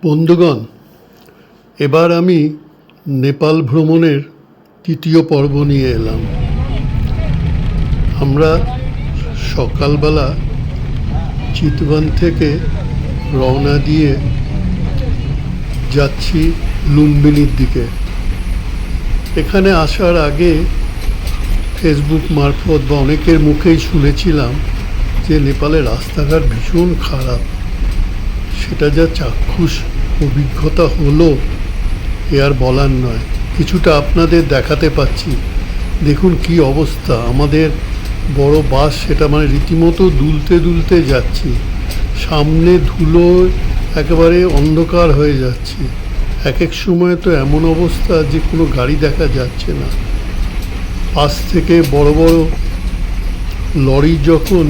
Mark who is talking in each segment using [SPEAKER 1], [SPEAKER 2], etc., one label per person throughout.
[SPEAKER 1] বন্ধুগণ, এবার আমি নেপাল ভ্রমণের তৃতীয় পর্ব নিয়ে এলাম। আমরা সকালবেলা চিতওয়ান থেকে রওনা দিয়ে যাচ্ছি লুম্বিনীর দিকে। এখানে আসার আগে ফেসবুক মারফত বা অনেকের মুখেই শুনেছিলাম যে নেপালের রাস্তাঘাট ভীষণ খারাপ। সেটা যা চাক্ষুষ অভিজ্ঞতা হলো এ আর বলার নয়। কিছুটা আপনাদের দেখাতে পাচ্ছি। দেখুন কি অবস্থা, আমাদের বড় বাস সেটা রীতিমতো দুলতে দুলতে যাচ্ছি। সামনে ধুলো একেবারে অন্ধকার হয়ে যাচ্ছে। এক এক সময় তো এমন অবস্থা যে কোনো গাড়ি দেখা যাচ্ছে না। পাশ থেকে বড় বড় লরি যখন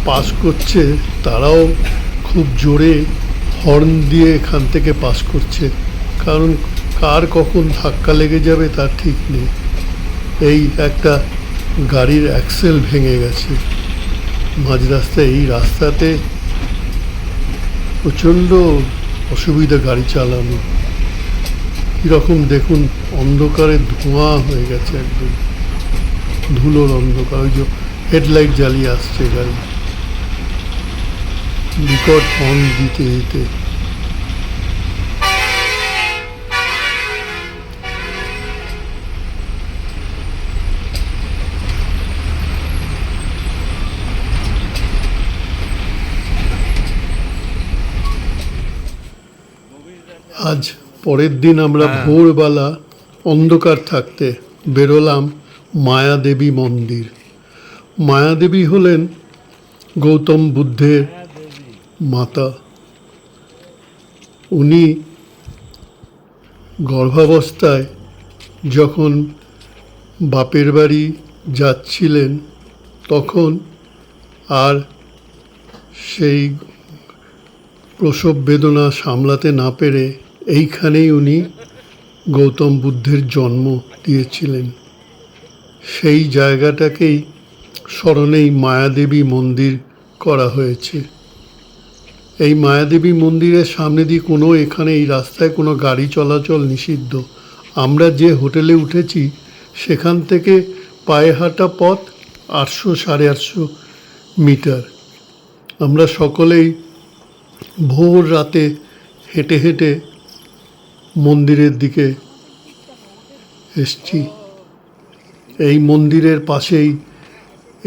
[SPEAKER 1] পাস করছে তারাও খুব জোরে হর্ন দিয়ে এখান থেকে পাস করছে, কারণ কার কখন ধাক্কা লেগে যাবে তার ঠিক নেই। এই একটা গাড়ির অ্যাক্সেল ভেঙে গেছে মাঝ রাস্তায়। এই রাস্তাতে প্রচণ্ড অসুবিধা গাড়ি চালানো। কীরকম দেখুন, অন্ধকারে ধোঁয়া হয়ে গেছে, একদম ধুলোর অন্ধকার। ওই যে হেডলাইট জ্বালিয়ে আসছে গাড়ি, বিকট হর্ন দিতে দিতে। আজ পরের দিন আমরা ভোরবেলা অন্ধকার থাকতে বেরোলাম মায়াদেবী মন্দির। মায়াদেবী হলেন গৌতম বুদ্ধের মাতা। উনি গর্ভাবস্থায় যখন বাপের বাড়ি যাচ্ছিলেন তখন আর সেই প্রসব বেদনা সামলাতে না পেরে এইখানেই উনি গৌতম বুদ্ধের জন্ম দিয়েছিলেন। সেই জায়গাটাকেই স্মরণেই মায়াদেবী মন্দির করা হয়েছে। এই মায়াদেবী মন্দিরের সামনে দিয়ে এখানে এই রাস্তায় কোনো গাড়ি চলাচল নিষিদ্ধ। আমরা যে হোটেলে উঠেছি সেখান থেকে পায়ে হাঁটা পথ 800-850 মিটার। আমরা সকলেই ভোর রাতে হেঁটে হেঁটে মন্দিরের দিকে এসছি। এই মন্দিরের পাশেই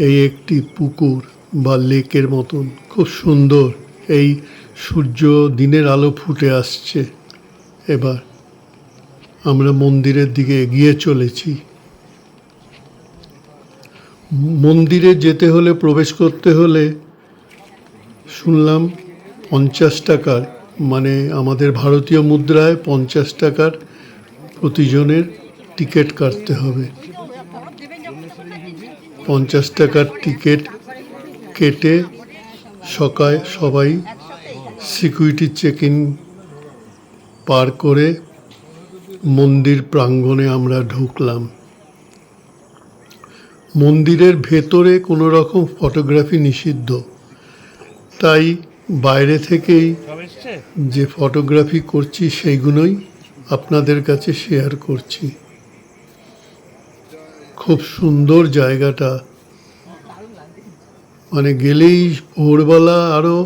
[SPEAKER 1] এই একটি পুকুর বা লেকের মতন, খুব সুন্দর। এই সূর্য দিনের আলো ফুটে আসছে। এবার আমরা মন্দিরের দিকে এগিয়ে চলেছি। মন্দিরে যেতে হলে, প্রবেশ করতে হলে শুনলাম 50 টাকার, আমাদের ভারতীয় মুদ্রায় 50 টাকার প্রতিজনের টিকিট কাটতে হবে। 50 টাকার টিকিট কেটে সবাই সিকিউরিটি চেক ইন পার করে মন্দির প্রাঙ্গণে আমরা ঢুকলাম। মন্দিরের ভেতরে কোনো রকম ফটোগ্রাফি নিষিদ্ধ, তাই বাইরে থেকেই যে ফটোগ্রাফি করছি সেইগুলোই আপনাদের কাছে শেয়ার করছি। খুব সুন্দর জায়গাটা, গেলেই ভোরবেলা আরও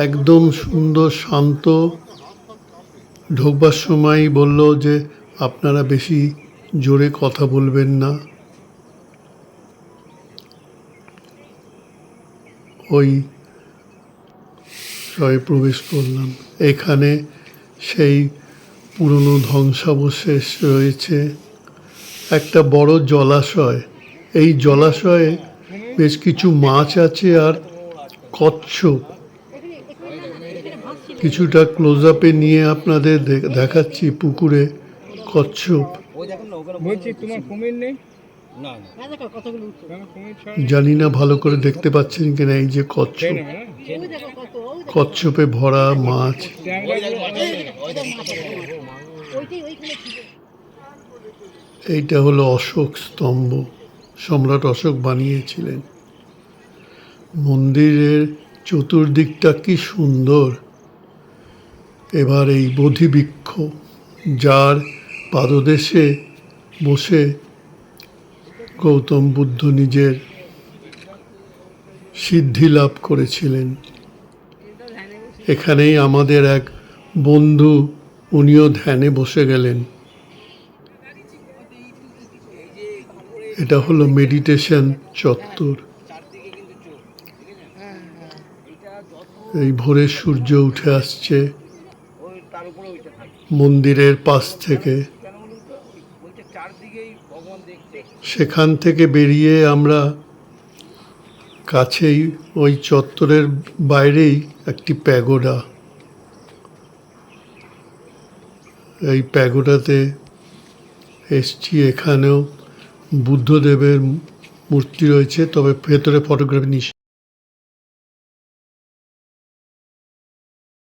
[SPEAKER 1] একদম সুন্দর শান্ত। ঢোকবার সময় বলল যে আপনারা বেশি জোরে কথা বলবেন না। ওই সবাই প্রবেশ করলাম। এখানে সেই পুরনো ধ্বংসাবশেষ রয়েছে, একটা বড় জলাশয়। এই জলাশয়ে বেশ কিছু মাছ আছে আর কচ্ছপ। কিছুটা ক্লোজ আপে নিয়ে আপনাদের দেখাচ্ছি পুকুরে কচ্ছপ। জানি না ভালো করে দেখতে পাচ্ছেন কিনা। এই যে কচ্ছপ, কচ্ছপে ভরা মাছ। এইটা হলো অশোক স্তম্ভ, সম্রাট অশোক বানিয়েছিলেন। মন্দিরের চতুর্দিকটা কি সুন্দর। এবার এই বোধি বৃক্ষ, যার পাদদেশে বসে গৌতম বুদ্ধ নিজের সিদ্ধি লাভ করেছিলেন। এখানেই আমাদের এক বন্ধু, উনিও ধ্যানে বসে গেলেন। এটা হলো মেডিটেশন চত্বর। এই ভোরে সূর্য উঠে আসছে মন্দিরের পাশ থেকে। সেখান থেকে বেরিয়ে আমরা কাছেই ওই চত্বরের বাইরেই একটি প্যাগোডা, এই প্যাগোডাতে এসছি। এখানেও বুদ্ধদেবের মূর্তি রয়েছে, তবে ভেতরে ফটোগ্রাফি নিষেধ।